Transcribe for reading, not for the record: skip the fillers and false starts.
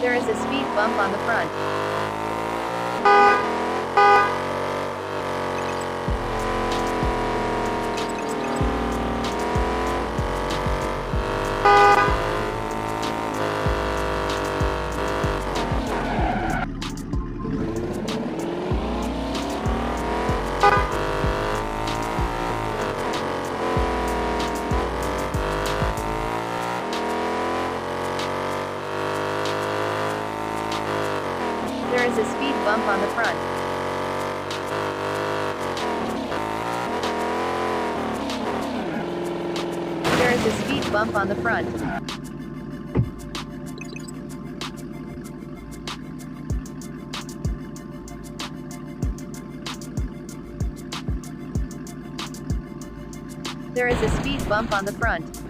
There is a speed bump on the front. There is a speed bump on the front. There is a speed bump on the front. There is a speed bump on the front.